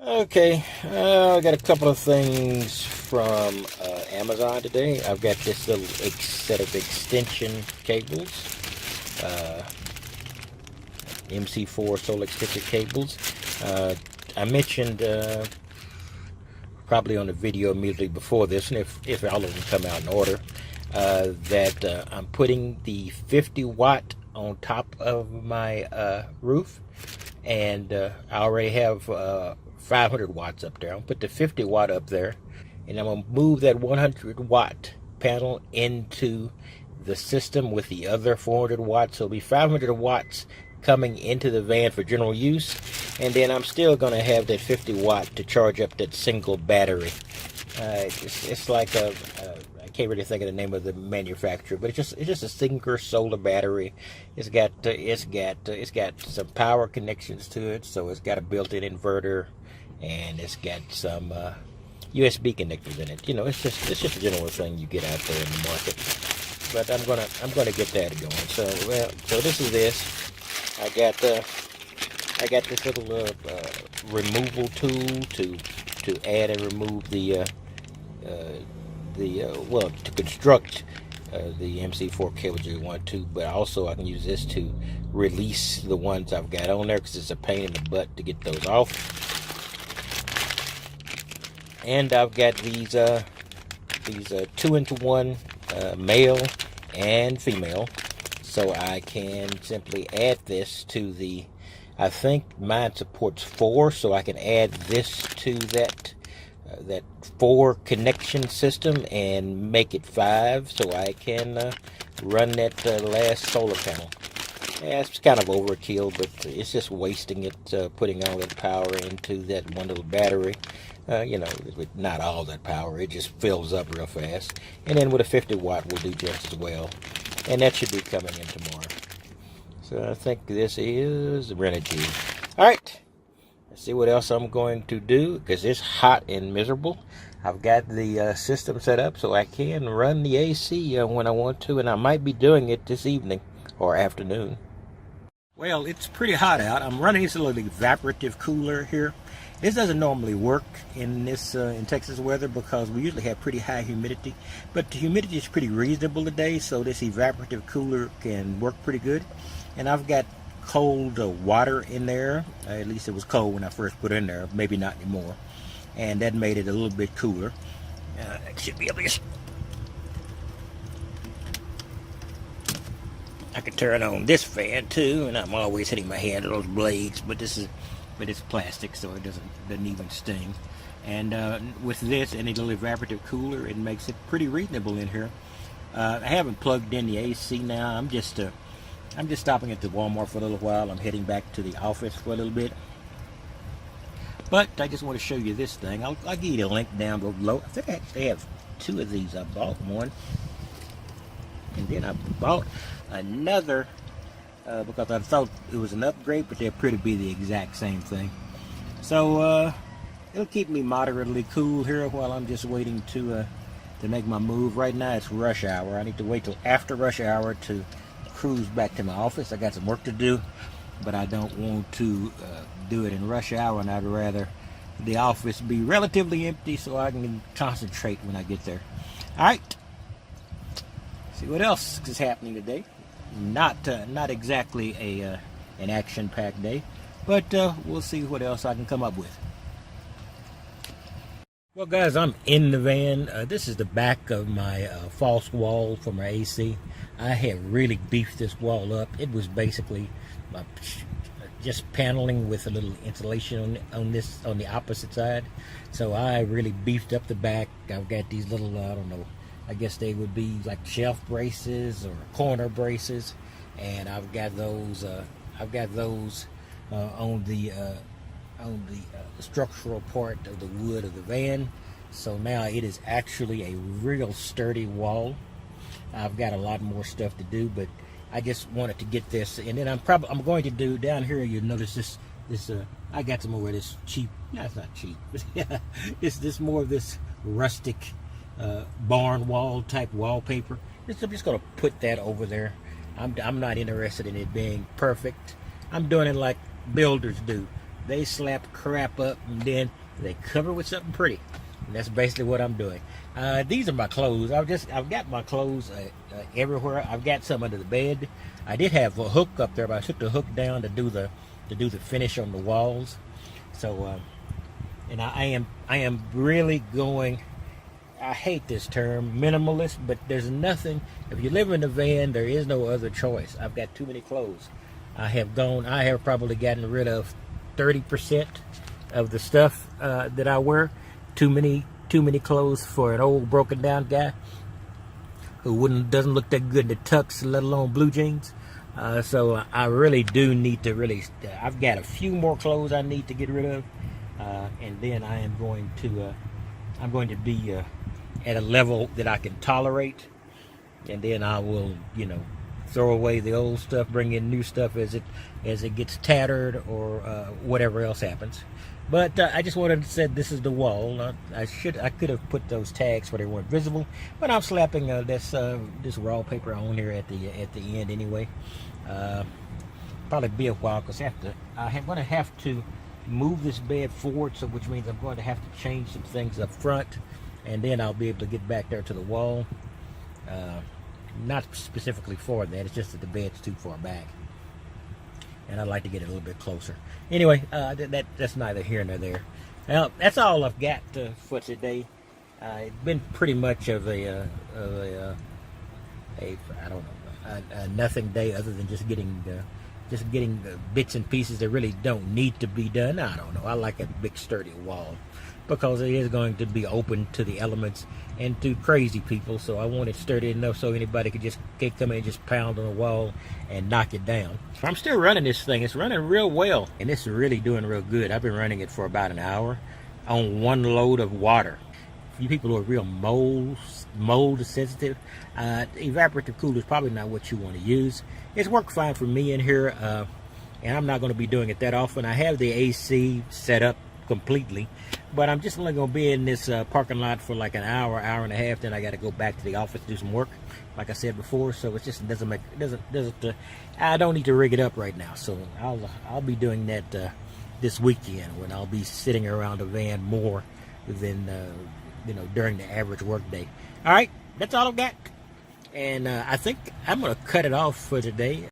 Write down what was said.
Okay, I got a couple of things from Amazon today. I've got this little set of extension cables, uh, MC4 solar extension cables. I mentioned probably on the video immediately before this, and if all of them come out in order, that I'm putting the 50 watt on top of my roof, and I already have 500 watts up there. I'll put the 50 watt up there, and I'm going to move that 100 watt panel into the system with the other 400 watts. So it'll be 500 watts coming into the van for general use, and then I'm still going to have that 50 watt to charge up that single battery. It's like I can't really think of the name of the manufacturer, but it's just a single solar battery. It's got some power connections to it, so it's got a built-in inverter, and it's got some USB connectors in it. You know, it's just a general thing you get out there in the market. But I'm gonna get that going. So this is this. I got this little removal tool to add and remove to construct the MC4 cables you want to, but also I can use this to release the ones I've got on there, because it's a pain in the butt to get those off. And I've got these 2-into-1 male and female, so I can simply add this to the, I think mine supports 4, so I can add this to that 4 connection system and make it 5, so I can run that last solar panel. Yeah, it's kind of overkill, but it's just wasting it, putting all that power into that one little battery. You know, with not all that power, it just fills up real fast. And then with a 50 watt will do just as well. And that should be coming in tomorrow. So I think this is Renogy. Alright, let's see what else I'm going to do, because it's hot and miserable. I've got the system set up so I can run the AC when I want to, and I might be doing it this evening or afternoon. Well, it's pretty hot out. I'm running this little evaporative cooler here. This doesn't normally work in Texas weather, because we usually have pretty high humidity, but the humidity is pretty reasonable today, so this evaporative cooler can work pretty good. And I've got cold water in there. At least it was cold when I first put it in there, maybe not anymore, and that made it a little bit cooler. I should be able to, I can turn on this fan too, and I'm always hitting my hand on those blades, but it's plastic, so it doesn't even sting. And with this and a little evaporative cooler, it makes it pretty reasonable in here. I haven't plugged in the AC now. I'm just stopping at the Walmart for a little while. I'm heading back to the office for a little bit. But I just want to show you this thing. I'll give you a link down below. I think I actually have 2 of these. I bought one, and then I bought another because I thought it was an upgrade, but they appear to be the exact same thing. So it'll keep me moderately cool here while I'm just waiting to make my move. Right now it's rush hour. I need to wait till after rush hour to cruise back to my office. I got some work to do, but I don't want to do it in rush hour, and I'd rather the office be relatively empty so I can concentrate when I get there. Alright, see what else is happening today. Not exactly an action-packed day, but we'll see what else I can come up with. Well, guys, I'm in the van. This is the back of my false wall for my AC. I have really beefed this wall up. It was basically just paneling with a little insulation on the opposite side. So I really beefed up the back. I've got these little, I don't know, I guess they would be like shelf braces or corner braces, and I've got those on the structural part of the wood of the van. So now it is actually a real sturdy wall. I've got a lot more stuff to do, but I just wanted to get this, and then I'm going to do down here. You'll notice this I got some more of this cheap. No, it's not cheap, but yeah, it's this more of this rustic barn wall type wallpaper. I'm just going to put that over there. I'm not interested in it being perfect. I'm doing it like builders do. They slap crap up and then they cover with something pretty. And that's basically what I'm doing. These are my clothes. I've got my clothes everywhere. I've got some under the bed. I did have a hook up there, but I took the hook down to do the finish on the walls. So, and I am really going. I hate this term, minimalist, but there's nothing. If you live in a van, there is no other choice. I've got too many clothes. I have probably gotten rid of 30% of the stuff that I wear. Too many clothes for an old broken down guy who doesn't look that good in the tux, let alone blue jeans. So I really do need to I've got a few more clothes I need to get rid of, and then I'm going to be at a level that I can tolerate, and then I will, throw away the old stuff, bring in new stuff as it gets tattered or whatever else happens. But I just wanted to say this is the wall. I could have put those tags where they weren't visible, but I'm slapping this wallpaper on here at the end anyway. Probably be a while because I'm going to have to move this bed forward, so which means I'm going to have to change some things up front, and then I'll be able to get back there to the wall. Not specifically for that, it's just that the bed's too far back, and I'd like to get it a little bit closer. Anyway, that's neither here nor there. Now, that's all I've got for today. It's been pretty much of a nothing day, other than just getting bits and pieces that really don't need to be done. I don't know. I like a big sturdy wall because it is going to be open to the elements and to crazy people. So I want it sturdy enough so anybody could come in and just pound on the wall and knock it down. I'm still running this thing. It's running real well, and it's really doing real good. I've been running it for about an hour on one load of water. You people who are real mold sensitive, evaporative cooler is probably not what you want to use. It's worked fine for me in here, and I'm not going to be doing it that often. I have the AC set up completely, but I'm just only going to be in this parking lot for like an hour and a half. Then I got to go back to the office to do some work, like I said before. So it just doesn't. I don't need to rig it up right now. So I'll be doing that this weekend, when I'll be sitting around the van more than during the average work day. All right, that's all I've got, and I think I'm going to cut it off for today.